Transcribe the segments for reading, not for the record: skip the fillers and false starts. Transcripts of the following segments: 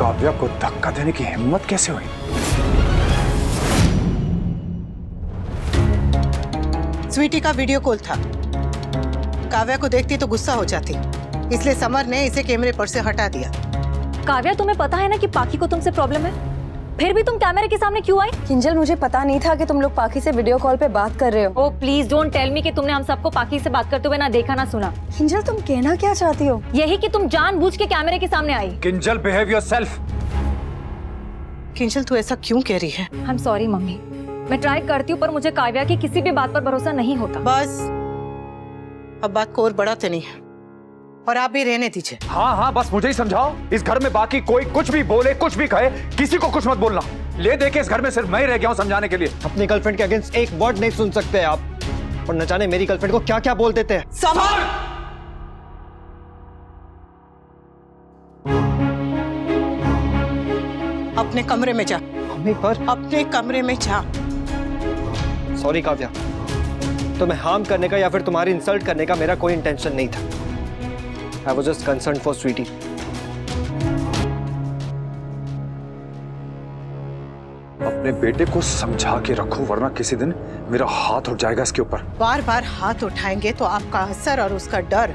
काव्या को धक्का देने की हिम्मत कैसे हुई? स्वीटी का वीडियो कॉल था। काव्या को देखती तो गुस्सा हो जाती, इसलिए समर ने इसे कैमरे पर से हटा दिया। काव्या, तुम्हें पता है ना कि पाखी को तुमसे प्रॉब्लम है, फिर भी तुम कैमरे के सामने क्यों आई? किंजल, मुझे पता नहीं था कि तुम लोग पाखी से वीडियो कॉल पे बात कर रहे हो। Oh please don't tell me कि तुमने हम सबको पाखी से बात करते हुए ना देखा ना सुना। किंजल, तुम कहना क्या चाहती हो? यही कि तुम जानबूझ के कैमरे के सामने आई। Kinjal, behave yourself. किंजल, तू ऐसा क्यों कह रही है? आई एम सॉरी मम्मी, मैं ट्राई करती हूँ पर मुझे काव्या की किसी भी बात पर भरोसा नहीं होता। बस अब बात को और बढ़ाते नहीं है, और आप भी रहने दीजिए। हाँ हाँ, बस मुझे ही समझाओ। इस घर में बाकी कोई कुछ भी बोले, कुछ भी कहे, किसी को कुछ मत बोलना। ले दे के इस घर में सिर्फ मैं ही रह गया हूँ समझाने के लिए। अपनी गर्लफ्रेंड के अगेंस्ट एक वर्ड नहीं सुन सकते आप, और न जाने मेरी गर्लफ्रेंड को क्या क्या बोल देते हैं। समर! अपने कमरे में जा। मम्मी पर अपने कमरे में जा। सॉरी काव्या, तुम्हें हार्म करने का या फिर तुम्हारी इंसल्ट करने का मेरा कोई इंटेंशन नहीं था। I was just concerned for Sweetie. अपने बेटे को समझा के रखो, वरना किसी दिन मेरा हाथ उठ जाएगा इसके ऊपर। बार बार हाथ उठाएंगे तो आपका असर और उसका डर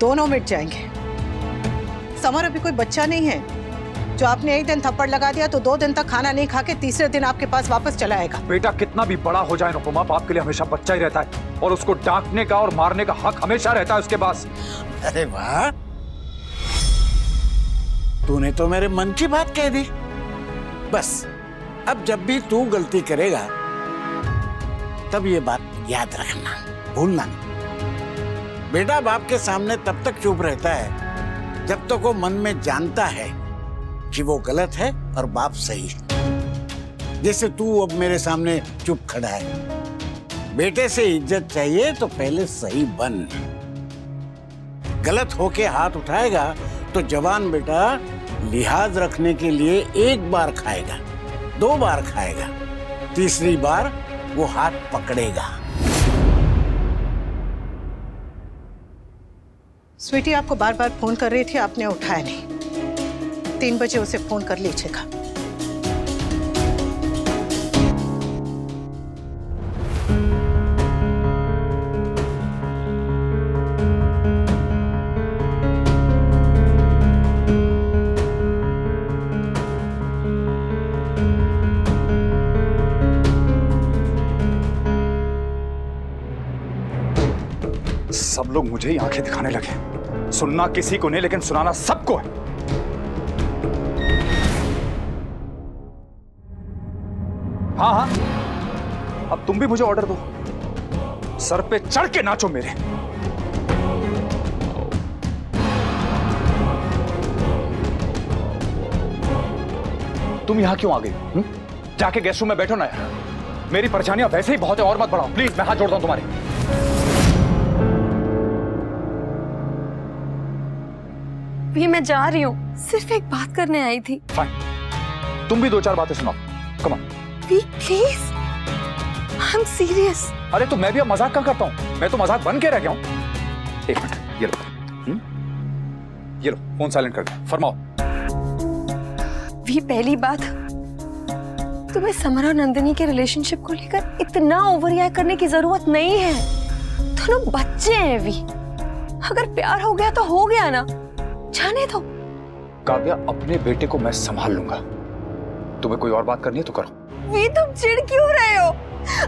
दोनों मिट जाएंगे। समर अभी कोई बच्चा नहीं है जो आपने एक दिन थप्पड़ लगा दिया तो 2 दिन तक खाना नहीं खा के तीसरे दिन आपके पास वापस चला आएगा। बेटा कितना भी बड़ा हो जाए अनुपमा, आपके लिए हमेशा बच्चा ही रहता है, और उसको डांटने का और मारने का हक हमेशा रहता है उसके पास। अरे वाह, तूने तो मेरे मन की बात कह दी। बस अब जब भी तू गलती करेगा तब ये बात याद रखना, भूलना नहीं। बेटा बाप के सामने तब तक चुप रहता है जब तक वो मन में जानता है कि वो गलत है और बाप सही है। जैसे तू अब मेरे सामने चुप खड़ा है। बेटे से इज्जत चाहिए तो पहले सही बन। गलत होके हाथ उठाएगा तो जवान बेटा लिहाज रखने के लिए 1 बार खाएगा, 2 बार खाएगा, तीसरी बार वो हाथ पकड़ेगा। स्वीटी आपको बार बार फोन कर रही थी, आपने उठाया नहीं। 3 बजे उसे फोन कर लीजिएगा। सब लोग मुझे ही आंखें दिखाने लगे। सुनना किसी को नहीं, लेकिन सुनाना सबको है। हाँ हाँ, अब तुम भी मुझे ऑर्डर दो, सर पे चढ़ के नाचो मेरे। तुम यहां क्यों आ गई? जाके गेस्ट रूम में बैठो ना यार। मेरी परेशानियां वैसे ही बहुत है, और मत बढ़ाओ प्लीज। मैं हाथ जोड़ता हूं तुम्हारे। भी मैं जा रही हूँ, सिर्फ एक बात करने आई थी। फाइन, तुम भी 2-4 बातें सुनाओ। Come on. Please, I am serious. अरे तो मैं भी अब मजाक क्या करता हूँ? मैं तो मजाक बन के रह गया हूँ। 1 मिनट, ये लो। ये लो, फोन साइलेंट कर दो। फरमाओ। भी पहली बात, तुम्हें समर और नंदिनी के रिलेशनशिप को लेकर इतना ओवर रिएक्ट करने की जरूरत नहीं है। दोनों बच्चे हैं भी, अगर प्यार हो गया तो हो गया ना, जाने दो। काव्या, अपने बेटे को मैं संभाल लूंगा। तुम्हें कोई और बात करनी है तो करो। वी, तुम चिढ़ क्यों रहे हो?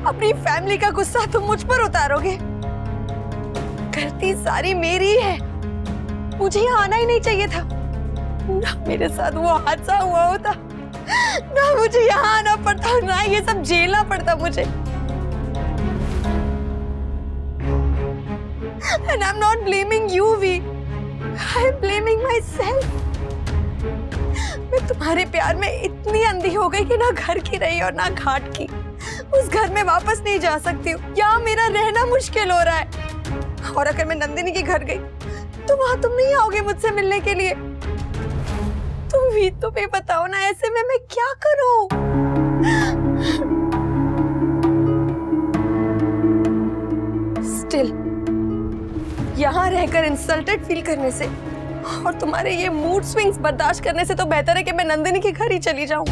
अपनी फैमिली का गुस्सा तुम मुझ पर उतारोगे। गलती सारी मेरी है, मुझे यहाँ आना ही नहीं चाहिए था। ना मेरे साथ वो हादसा हुआ होता, ना मुझे यहाँ आना पड़ता, ना ये सब झेलना पड़ता मुझे। And I'm not blaming you, V. I'm blaming myself. मैं तुम्हारे प्यार में इतनी अंधी हो गई कि ना घर की रही और ना घाट की। उस घर में वापस नहीं जा सकती हूँ, यहाँ मेरा रहना मुश्किल हो रहा है। और अगर मैं नंदिनी के घर गई तो वहां तुम नहीं आओगे मुझसे मिलने के लिए। तुम भी तुम्हें बताओ ना, ऐसे में मैं क्या करूं? स्टिल यहाँ रहकर इंसल्टेड फील करने से और तुम्हारे ये मूड स्विंग्स बर्दाश्त करने से तो बेहतर है कि मैं नंदिनी के घर ही चली जाऊं।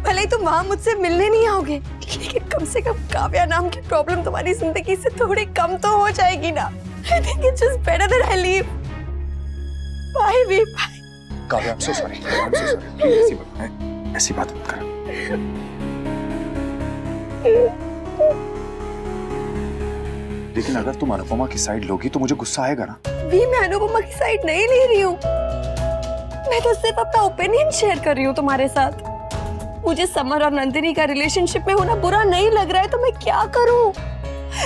भले ही तुम वहां मुझसे मिलने नहीं आओगे, लेकिन कम से कम काव्या नाम की प्रॉब्लम तुम्हारी जिंदगी से थोड़ी कम तो हो जाएगी ना। I think it's just better that I leave. Bye, we bye. Kavya, I'm so sorry. I'm so sorry. Please, ऐसी बात मत करो। लेकिन अगर तुम अनुपमा की साइड लोगी तो मुझे गुस्सा आएगा ना। वी, मैं अनुपमा की साइड नहीं ले रही हूँ। मैं तो सिर्फ अपना ओपिनियन शेयर कर रही हूँ तुम्हारे साथ। मुझे समर और नंदिनी का रिलेशनशिप में होना बुरा नहीं लग रहा है तो मैं क्या करूं?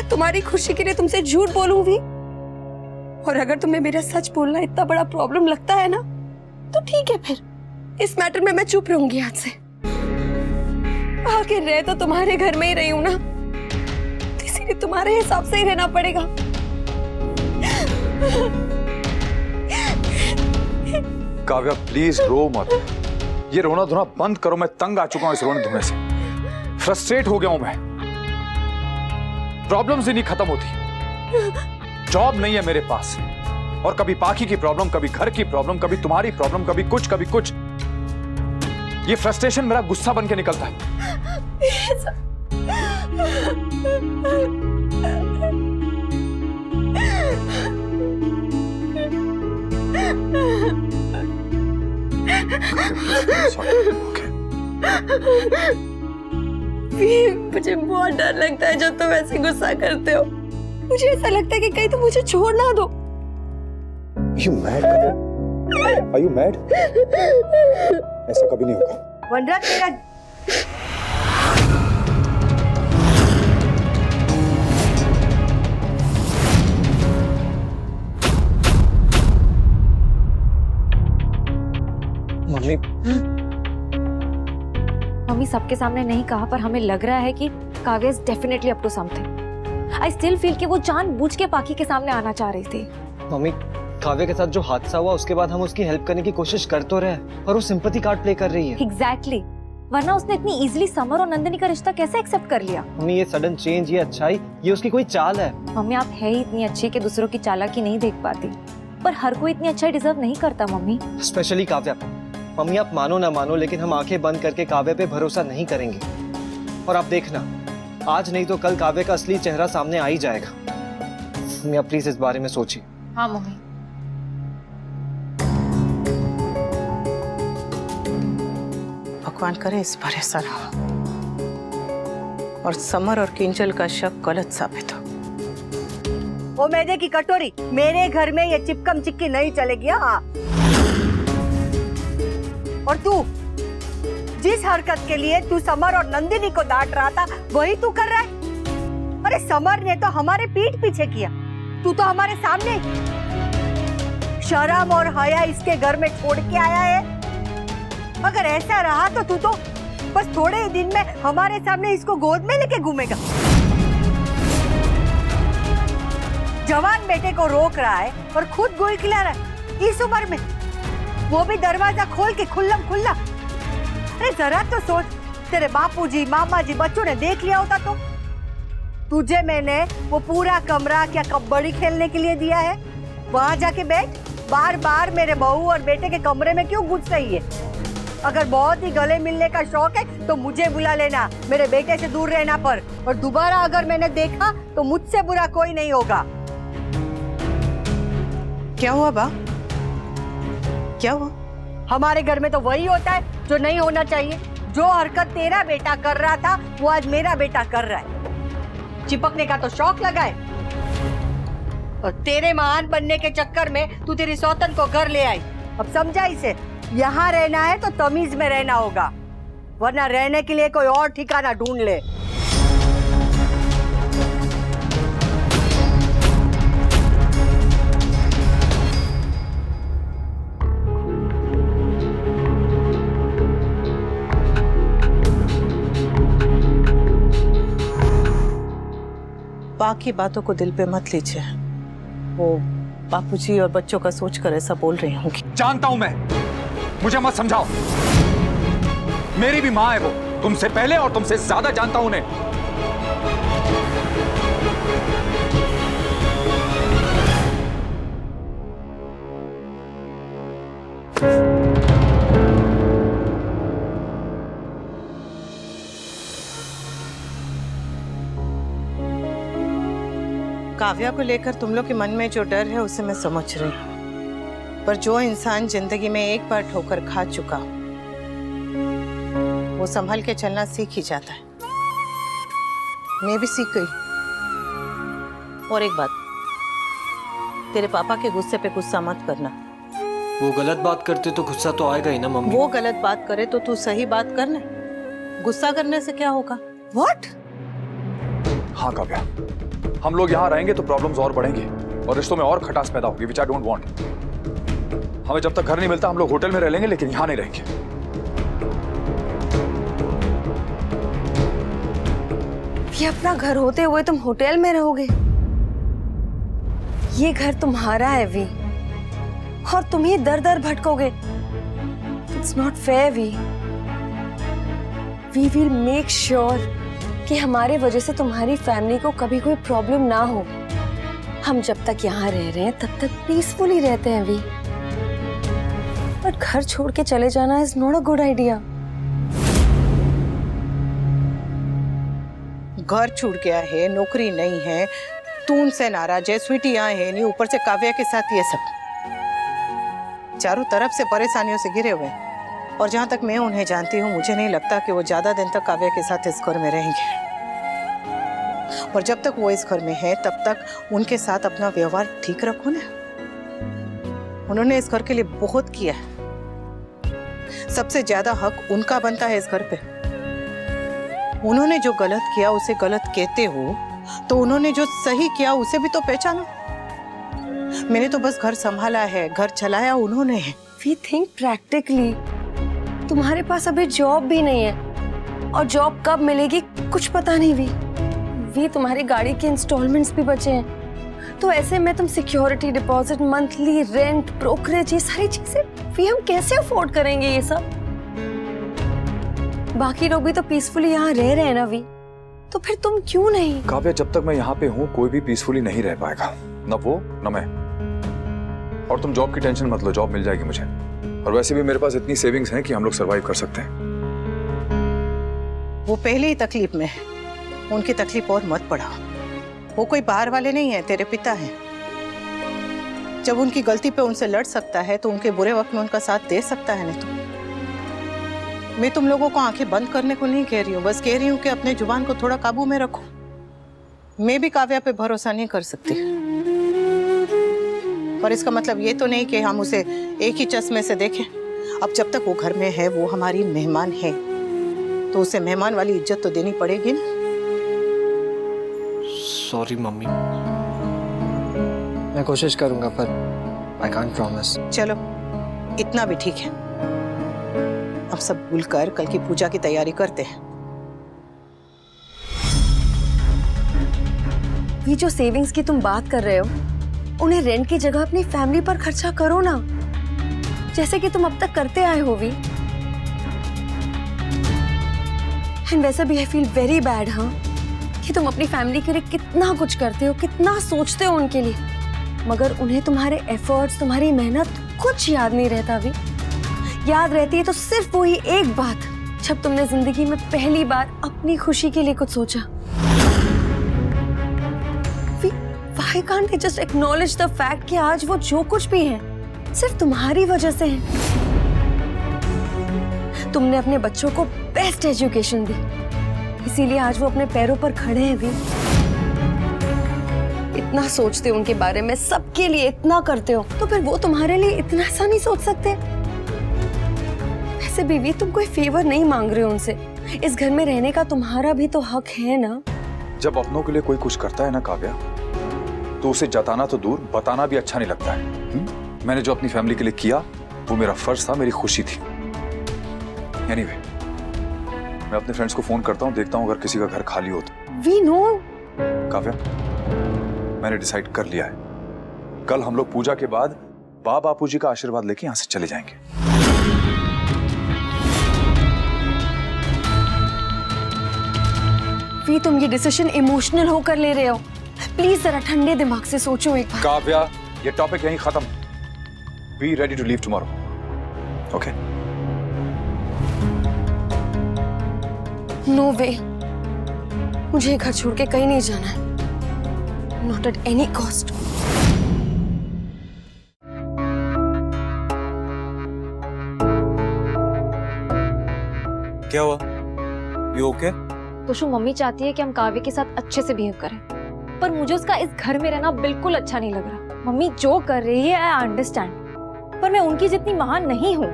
तुम्हारी खुशी के लिए तुमसे झूठ बोलूं भी? और अगर तुम्हें मेरा सच बोलना इतना बड़ा प्रॉब्लम लगता है ना, तो ठीक है, फिर इस मैटर में मैं चुप रहूंगी आज से। आखिर रह तो तुम्हारे घर में ही रही हूं ना, इसीलिए तुम्हारे हिसाब से ही रहना पड़ेगा। काव्या प्लीज रो मत। ये रोना धोना बंद करो। मैं तंग आ चुका हूं इस रोने धोने से। फ्रस्ट्रेट हो गया हूं मैं। प्रॉब्लम्स ही नहीं खत्म होती। जॉब नहीं है मेरे पास, और कभी पाखी की प्रॉब्लम, कभी घर की प्रॉब्लम, कभी तुम्हारी प्रॉब्लम, कभी कुछ। ये फ्रस्ट्रेशन मेरा गुस्सा बन के निकलता है। मुझे बहुत डर लगता है जब तुम ऐसे गुस्सा करते हो। मुझे ऐसा लगता है कि कहीं तुम मुझे छोड़ ना दो। You mad? Are you mad? ऐसा कभी नहीं होगा। वनराज तेरा मम्मी, मम्मी सबके सामने नहीं कहा, पर हमें लग रहा है कि Kavya is definitely up to something. I still feel कि वो जानबूझ के पाखी के सामने आना चाह रही थी। मम्मी, काव्या के साथ जो हादसा हुआ उसके बाद हम उसकी हेल्प करने की कोशिश कर तो रहे हैं, और वो सिंपैथी कार्ड प्ले कर रही है। एग्जैक्टली, वरना उसने इतनी इजीली समर और नंदिनी का रिश्ता कैसे एक्सेप्ट कर लिया? मम्मी, ये सडन चेंज, ये अच्छाई, ये उसकी कोई चाल है। मम्मी आप है ही इतनी अच्छी कि दूसरों की चालाकी नहीं देख पाती, पर हर कोई इतनी अच्छाई डिजर्व नहीं करता मम्मी। स्पेशली काव्या। मम्मी, आप मानो ना मानो, लेकिन हम आंखें बंद करके काव्या पे भरोसा नहीं करेंगे। और आप देखना, आज नहीं तो कल काव्या का असली चेहरा सामने आ ही जाएगा। मम्मी, आप प्लीज इस बारे में सोचिए। हाँ मम्मी। भगवान करे इस पर ऐसा ना हो और समर और किंजल का शक गलत साबित हो। वो मैदे की कटोरी, मेरे घर में ये चिपकम चिक्की नहीं चलेगी। हाँ, और तू जिस हरकत के लिए तू समर और नंदिनी को डांट रहा था वही तू कर रहा है। अरे समर ने तो हमारे पीठ पीछे किया, तू तो हमारे सामने। शर्म और हया इसके घर में छोड़ के आया है। अगर ऐसा रहा तो तू तो बस थोड़े ही दिन में हमारे सामने इसको गोद में लेके घूमेगा। जवान बेटे को रोक रहा है और खुद गोली खिला रहा है इस उम्र में, वो भी दरवाजा खोल के खुल्लम खुल्ला। अरे जरा तो सोच, तेरे बापूजी, मामा जी, बच्चों ने देख लिया होता तो। तुझे मैंने वो पूरा कमरा क्या कबड्डी खेलने के लिए दिया है? वहां जाके बैठ। बार बार मेरे बहू और बेटे के कमरे में क्यों घुस रही है? अगर बहुत ही गले मिलने का शौक है तो मुझे बुला लेना, मेरे बेटे से दूर रहना। पर और दोबारा अगर मैंने देखा तो मुझसे बुरा कोई नहीं होगा। क्या हुआ बा? क्या हुआ? हमारे घर में तो वही होता है जो नहीं होना चाहिए। जो हरकत तेरा बेटा कर रहा था वो आज मेरा बेटा कर रहा है। चिपकने का तो शौक लगा है, और तेरे महान बनने के चक्कर में तू तेरी सौतन को घर ले आई। अब समझा इसे, यहाँ रहना है तो तमीज में रहना होगा, वरना रहने के लिए कोई और ठिकाना ढूंढ ले। बाकी बातों को दिल पे मत लीजिए। वो बापूजी और बच्चों का सोचकर ऐसा बोल रही होंगी। जानता हूं मैं, मुझे मत समझाओ। मेरी भी माँ है वो, तुमसे पहले और तुमसे ज्यादा जानता हूं उन्हें। काव्या को लेकर तुम लोग के मन में जो डर है उसे मैं समझ रही हूँ, पर जो इंसान जिंदगी में एक बार ठोकर खा चुका वो संभल के चलना सीख ही जाता है। मैं भी सीख गई। और एक बात, तेरे पापा के गुस्से पे गुस्सा मत करना। वो गलत बात करते तो गुस्सा तो आएगा ही ना मम्मी। वो गलत बात करे तो तू सही बात करना। गुस्सा करने से क्या होगा? व्हाट? हाँ काव्या, हम लोग यहाँ रहेंगे तो प्रॉब्लम्स और बढ़ेंगी और रिश्तों में और खटास पैदा होगी, विच आई डोंट वांट। हमें जब तक घर नहीं मिलता हम लोग होटल में रह लेंगे, लेकिन यहाँ नहीं रहेंगे। ये अपना घर होते हुए तुम होटल में रहोगे? ये घर तुम्हारा है वी, और तुम ही दर दर भटकोगे। इट्स नॉट फेयर वी। वी विल मेक श्योर कि हमारे वजह से तुम्हारी फैमिली को कभी कोई प्रॉब्लम ना हो। हम जब तक यहाँ रह रहे हैं तब तक पीसफुली रहते हैं वी। बट घर छोड़ के चले जाना is not a good idea. घर छूट गया है, नौकरी नहीं है, तू उनसे नाराज है, स्वीटी यहाँ है नहीं, ऊपर से काव्या के साथ ये सब, चारों तरफ से परेशानियों से घिरे हुए हैं। और जहां तक मैं उन्हें जानती हूँ, मुझे नहीं लगता कि वो ज्यादा दिन तक काव्या के साथ इस घर में रहेंगे। और जब तक वो इस घर में है तब तक उनके साथ अपना व्यवहार ठीक रखो ना। उन्होंने इस घर के लिए बहुत किया है, सबसे ज्यादा हक उनका बनता है इस घर पे। उन्होंने जो गलत किया उसे गलत कहते हो तो उन्होंने जो सही किया उसे भी तो पहचानो। मैंने तो बस घर संभाला है, घर चलाया उन्होंने है। We think practically. तुम्हारे पास अभी जॉब भी नहीं है, और जॉब कब मिलेगी कुछ पता नहीं। वी तुम्हारी गाड़ी के इंस्टॉलमेंट्स भी बचे हैं, तो ऐसे में तुम security deposit, monthly rent, brokerage, ये सारी चीजें वी हम कैसे अफोर्ड करेंगे ये सब? बाकी लोग भी तो पीसफुली यहाँ रह रहे हैं ना वी, तो फिर तुम क्यों नहीं? काव्या, जब तक मैं यहाँ पे हूँ कोई भी पीसफुली नहीं रह पाएगा, न वो न मैं। और तुम जॉब की टेंशन मत लो, जॉब मिल जाएगी मुझे। और वैसे भी मेरे पास इतनी सेविंग्स हैं कि हम लोग सरवाइव कर सकते हैं। वो पहले ही तकलीफ में है, उनकी तकलीफ और मत बढ़ाओ। वो कोई बाहर वाले नहीं है, तेरे पिता हैं। जब उनकी गलती पे उनसे लड़ सकता है तो उनके बुरे वक्त में उनका साथ दे सकता है। नहीं तो मैं तुम लोगों को आंखें बंद करने को नहीं कह रही हूँ, बस कह रही हूँ कि अपने जुबान को थोड़ा काबू में रखो। मैं भी काव्या पे भरोसा नहीं कर सकती, पर इसका मतलब ये तो नहीं कि हम उसे एक ही चश्मे से देखें। अब जब तक वो घर में है, वो हमारी मेहमान है, तो उसे मेहमान वाली इज्जत तो देनी पड़ेगी ना। सॉरी मम्मी, मैं कोशिश करूंगा पर आई कांट प्रॉमिस। चलो इतना भी ठीक है। अब सब भूलकर कल की पूजा की तैयारी करते हैं। ये जो सेविंग्स की तुम बात कर रहे हो, उन्हें रेंट की जगह अपनी फैमिली पर खर्चा करो ना, जैसे कि तुम अब तक करते आए हो भी। एंड वैसे भी आई फील वेरी बैड हाँ, कि तुम अपनी फैमिली के लिए कितना कुछ करते हो, कितना सोचते हो उनके लिए, मगर उन्हें तुम्हारे एफर्ट्स, तुम्हारी मेहनत कुछ याद नहीं रहता भी। याद रहती है तो सिर्फ वही एक बात, जब तुमने जिंदगी में पहली बार अपनी खुशी के लिए कुछ सोचा। Why can't they just acknowledge the fact कि आज वो जो कुछ भी है सिर्फ तुम्हारी वजह से है? तुमने अपने बच्चों को बेस्ट एजुकेशन दी, इसीलिए आज वो अपने पैरों पर खड़े हैं भी। इतना सोचते हो उनके बारे में, सबके लिए इतना करते हो, तो फिर वो तुम्हारे लिए इतना सा नहीं सोच सकते? वैसे बीवी, तुम कोई फेवर नहीं मांग रहे हो उनसे। इस घर में रहने का तुम्हारा भी तो हक है ना। जब अपनों के लिए कोई कुछ करता है ना काव्या, तो उसे जताना तो दूर, बताना भी अच्छा नहीं लगता है। मैंने जो अपनी फैमिली के लिए किया वो मेरा फर्ज था, मेरी खुशी थी। एनीवे, मैं अपने फ्रेंड्स को फोन करता हूँ, देखता हूँ अगर किसी का घर खाली हो तो। We know. काव्या, मैंने डिसाइड कर लिया है, कल हम लोग पूजा के बाद बापू जी का आशीर्वाद लेके यहाँ से चले जाएंगे। वी, तुम ये डिसीजन इमोशनल होकर ले रहे हो। प्लीज जरा ठंडे दिमाग से सोचो एक बार। काव्या, ये टॉपिक यहीं खत्म। Be ready to leave tomorrow, okay? No way, मुझे घर छोड़ के कहीं नहीं जाना है। Not at any cost. क्या हुआ? You okay? तो शु मम्मी चाहती है कि हम काव्य के साथ अच्छे से बिहेव करें, पर मुझे उसका इस घर में रहना बिल्कुल अच्छा नहीं लग रहा। मम्मी जो कर रही है आई अंडरस्टैंड, पर मैं उनकी जितनी महान नहीं हूँ।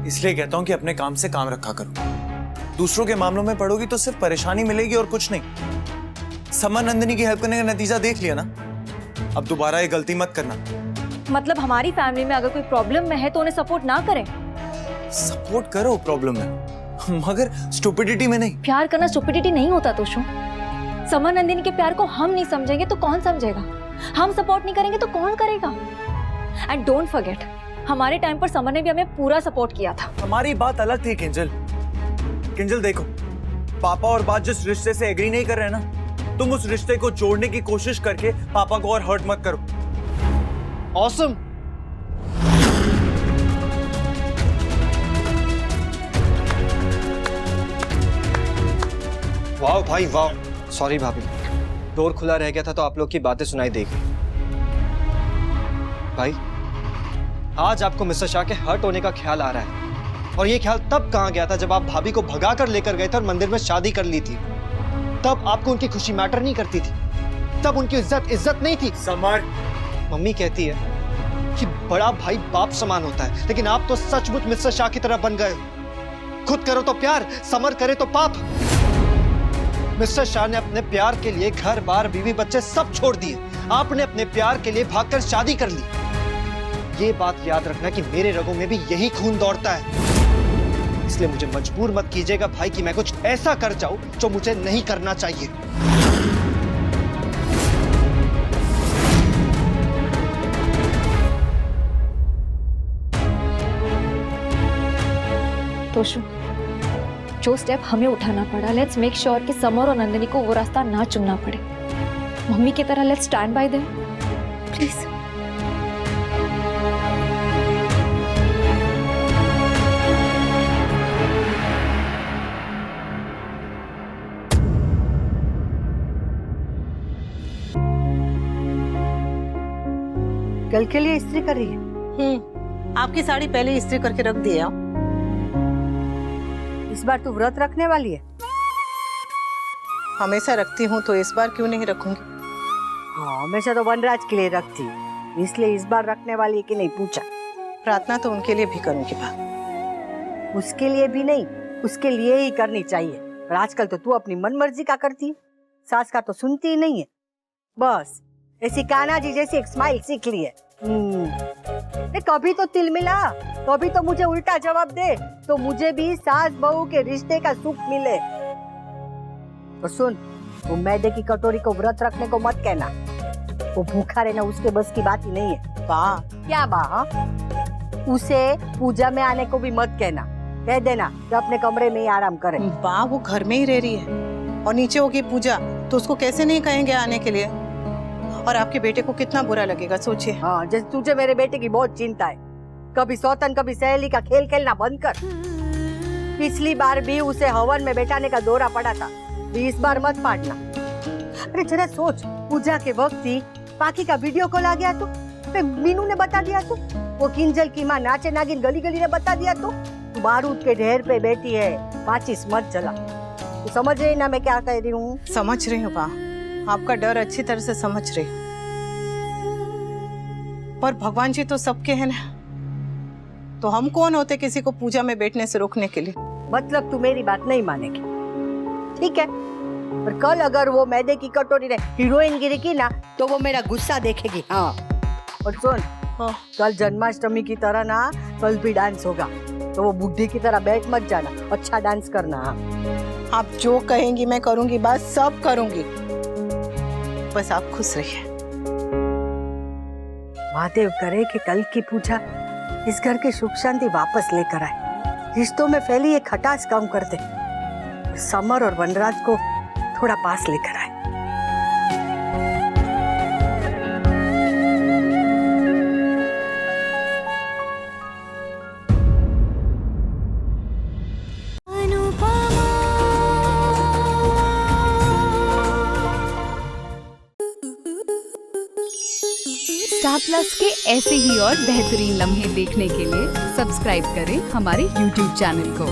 इसलिए कहता हूँ कि अपने काम से काम रखा करो। दूसरों के मामलों में पड़ोगी तो सिर्फ परेशानी मिलेगी और कुछ नहीं। समर नंदिनी की हेल्प करने का नतीजा देख लिया ना, अब दोबारा ये गलती मत करना। मतलब हमारी फैमिली में अगर कोई प्रॉब्लम में है तो उन्हें सपोर्ट ना करें। सपोर्ट करो प्रॉब्लम में, मगर स्टुपिडिटी में नहीं। प्यार करना स्टुपिडिटी नहीं होता तो शु। समर नंदिनी के प्यार को हम नहीं समझेंगे तो कौन समझेगा? हम सपोर्ट नहीं करेंगे तो कौन करेगा? एंड डोंट फॉरगेट, हमारे टाइम पर समर ने भी हमें पूरा सपोर्ट किया था। हमारी बात अलग थी किंजल। किंजल देखो, पापा और बात जिस रिश्ते से एग्री नहीं कर रहे हैं ना, तुम उस रिश्ते को जोड़ने की कोशिश करके पापा को और हर्ट मत करो। ऑसम। वाह भाई वाह। सॉरी भाभी, डोर खुला रह गया था तो आप लोग की बातें सुनाई देगी। भाई, आज आपको मिस्टर शाह के हर्ट होने का ख्याल आ रहा है, और ये ख्याल तब कहाँ गया था जब आप भाभी को भगा कर लेकर गए थे और मंदिर में शादी कर ली थी। तब आपको उनकी खुशी मैटर नहीं करती थी, तब उनकी इज्जत नहीं थी। समर, मम्मी कहती है कि बड़ा भाई बाप समान होता है, लेकिन आप तो सचमुच मिस्टर शाह की तरह बन गए हो। खुद करो तो प्यार, समर करे तो पाप। मिस्टर शाह ने अपने प्यार के लिए घर बार बीवी बच्चे सब छोड़ दिए, आपने अपने प्यार के लिए भागकर शादी कर ली। ये बात याद रखना कि मेरे रगों में भी यही खून दौड़ता है, इसलिए मुझे मजबूर मत कीजिएगा भाई कि मैं कुछ ऐसा कर जाऊं जो मुझे नहीं करना चाहिए। तोशु, जो स्टेप हमें उठाना पड़ा, लेट्स मेक श्योर कि समर और नंदिनी को वो रास्ता ना चुनना पड़े। मम्मी की तरह let's stand by them, please. कल के लिए इस्त्री कर रही है? आपकी साड़ी पहले इस्त्री करके रख दिया। इस बार तू व्रत रखने वाली है? हमेशा रखती हूँ तो इस बार क्यों नहीं रखूंगी? हाँ, हमेशा तो वनराज के लिए रखती, इसलिए इस बार रखने वाली है कि नहीं पूछा। प्रार्थना तो उनके लिए भी करूंगी बा। उसके लिए भी नहीं, उसके लिए ही करनी चाहिए। और आजकल तो तू अपनी मन मर्जी का करती है, सास का तो सुनती ही नहीं है। बस ऐसी कान्हा जी जैसी एक स्माइल सीख ली है। कभी तो तिल मिला, कभी तो मुझे उल्टा जवाब दे, तो मुझे भी सास बहू के रिश्ते का सुख मिले। तो सुन, वो मैदे की कटोरी को व्रत रखने को मत कहना, वो भूखा रहना उसके बस की बात ही नहीं है। बा, क्या बा? उसे पूजा में आने को भी मत कहना, कह देना कि अपने कमरे में ही आराम करे। बा, वो घर में ही रह रही है और नीचे होगी पूजा, तो उसको कैसे नहीं कहेंगे आने के लिए? और आपके बेटे को कितना बुरा लगेगा सोचिए। हाँ, जैसे तुझे मेरे बेटे की बहुत चिंता है। कभी सौतन कभी सहेली का खेल खेलना बंद कर। पिछली बार भी उसे हवन में बैठाने का दौरा पड़ा था, इस बार मत पाटना। अरे जरा सोच, पूजा के वक्त ही पाकी का वीडियो कॉल आ गया तो मीनू ने बता दिया तो, वो किंजल की माँ नाचे नागिन गली गली ने बता दिया तो, तू बारूद के ढेर पे बैठी है, माचिस मत जला। तू समझ रही ना मैं क्या कह रही हूँ? समझ रही हूँ बा, आपका डर अच्छी तरह से समझ रही हूँ, पर भगवान जी तो सबके हैं ना, तो हम कौन होते किसी को पूजा में बैठने से रोकने के लिए? मतलब तू मेरी बात नहीं मानेगी, ठीक है? पर कल अगर वो मैदे की कटोरी ने हीरोइन गिरी की ना, तो वो मेरा गुस्सा देखेगी। हाँ, और सुन, कल जन्माष्टमी की तरह ना कल भी डांस होगा, तो वो बुढ़ी की तरह बैठ मत जाना, अच्छा डांस करना। आप जो कहेंगी मैं करूंगी, बस सब करूंगी, बस आप खुश रहिए। महादेव करे कि कल की पूजा इस घर की सुख शांति वापस लेकर आए, रिश्तों में फैली एक खटास कम कर दे, समर और वनराज को थोड़ा पास लेकर आए। स्टार प्लस के ऐसे ही और बेहतरीन लम्हे देखने के लिए सब्सक्राइब करें हमारे YouTube चैनल को।